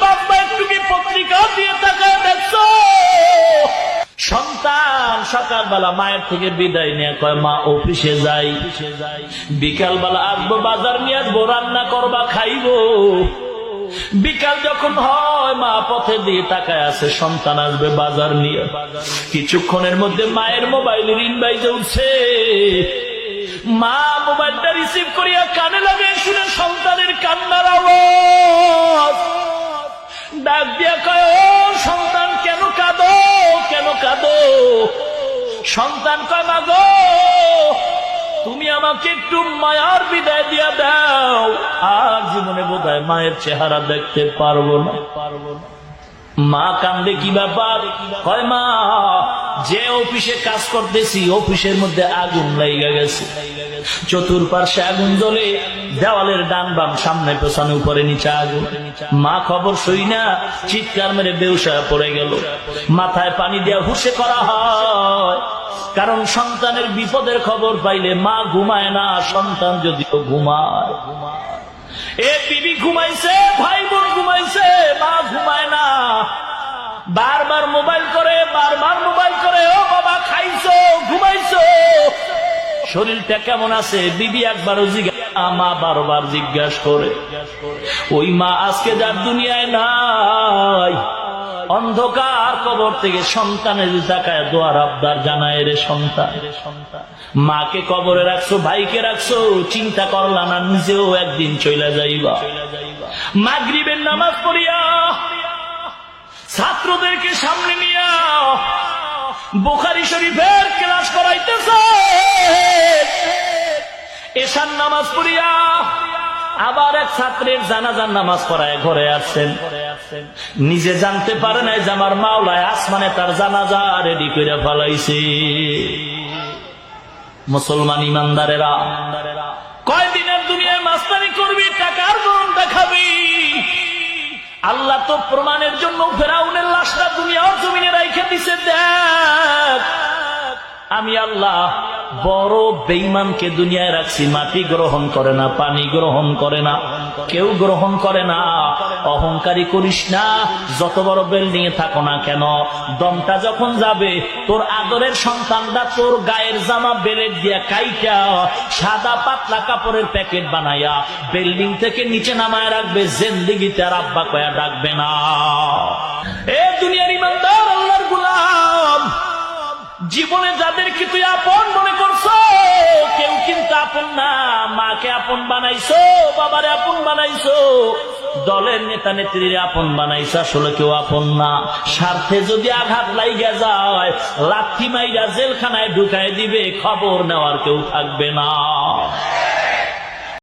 বাবা একটু কি পত্রিকা দিয়ে তাকায় দেখছো? সন্তান সকালবেলা মায়ের থেকে বিদায় নিয়ে কয় মা অফিসে যাই, বিকালবেলা আসবো বাজার নিয়ে আসবো, রান্না করবা খাইবো। বিকাল যখন হয় মা পথে দিয়ে তাকায় আছে, সন্তান আসবে বাজার নিয়ে। কিছুক্ষণের মধ্যে মায়ের মোবাইলে রিং বাইজে উঠছে। মা মোবাইলটা রিসিভ করিয়া কানে লাগে, শুনে সন্তানের কান্নার আওয়াজ। ডাক দিয়া কয় ও সন্তান, কেন কাঁদো, কেন কাঁদো? সন্তান কয় মা গো, তুমি আমাকে একটু মায়ার বিদায় দিয়া দাও, আর জীবনে বোধহয় মায়ের চেহারা দেখতে পারবো না। মা কান্দে, কি ব্যাপার? কয় মা, যে অফিসে কাজ করতেছি অফিসের মধ্যে আগুন লেগে গেছে, চতুর্পার্শ্বে আগুন জ্বলে, দেওয়ালের ডান বাম সামনে পেছনে উপরে নিচে আগুন। মা খবর শুই না চিৎকার মেরে বেহুশ হয়ে পড়ে গেল। মাথায় পানি দেওয়া হুঁশে করা হয়, কারণ সন্তানের বিপদের খবর পাইলে মা ঘুমায় না, সন্তান যদিও ঘুমায়। এ বিবি ঘুমাইছে, ভাই বোন ঘুমাইছে, মা ঘুমায় না। বারবার মোবাইল করে, বারবার মোবাইল করে, ও বাবা খাইছো, ঘুমাইছো, শরীরটা কেমন আছে? বিবি একবারও জিজ্ঞাসা, মা বারবার জিজ্ঞাসা করে। ওই মা আজকে যার দুনিয়ায় নাই, অন্ধকার কবর থেকে সন্তানের তাকায় দোয়ার আবদার জানায়, রে সন্তান, মাকে কবরে রাখছো, ভাইকে রাখছো, চিন্তা করলা না নিজেও একদিন চলে যাইবা। মাগরিবের নামাজ পড়িয়া ছাত্রদেরকে সামনে নিয়া বুখারী শরীফের ক্লাস করাইতেছে। এশার নামাজ পড়িয়া আবার এক ছাত্রের জানাজার নামাজ পড়ায় ঘরে আসছেন। নিজে জানতে পারে নাই যে আমার মাওলায় আসমানে তার জানাজা রেডি করে ফেলাইছে। মুসলমান ইমানদারেরা, কয়দিনের দুনিয়ায় মাস্তানি করবি, টাকার গরম দেখাবি? আল্লাহ তো প্রমাণের জন্য ফেরাউনের লাশটা দুনিয়ার জমিনে রাইখে দিছে। দেখ, আমি আল্লাহ বড় বেঈমানকে দুনিয়ায় রাখছি, মাটি গ্রহণ করে না, পানি গ্রহণ করে না, কেউ গ্রহণ করে না। অহংকারী করিস না, যত বড় বিল্ডিং এ থাকো না কেন, দমটা যখন যাবে তোর আদরের সন্তানটা তোর গায়ের জামা বেলেট দিয়া কাইটা সাদা পাতলা কাপড়ের প্যাকেট বানাইয়া বিল্ডিং থেকে নিচে নামায় রাখবে, জিন্দেগিতে আর আব্বা কয়া ডাকবে না। এ দুনিয়ার ইমানদার, আল্লাহর গোলাম, জীবনে যাদেরকে তুই আপন মনে করছো, কেউ কিন্তু আপন না। মাকে আপন বানাইছো, বাবারে আপন বানাইছো, দলের নেতা নেত্রীরে আপন বানাইছো, আসলে কেউ আপন না। স্বার্থে যদি আঘাত লাইগা যায়, লাথি মাইরা জেলখানায় ঢুকায় দিবে, খবর নেওয়ার কেউ থাকবে না।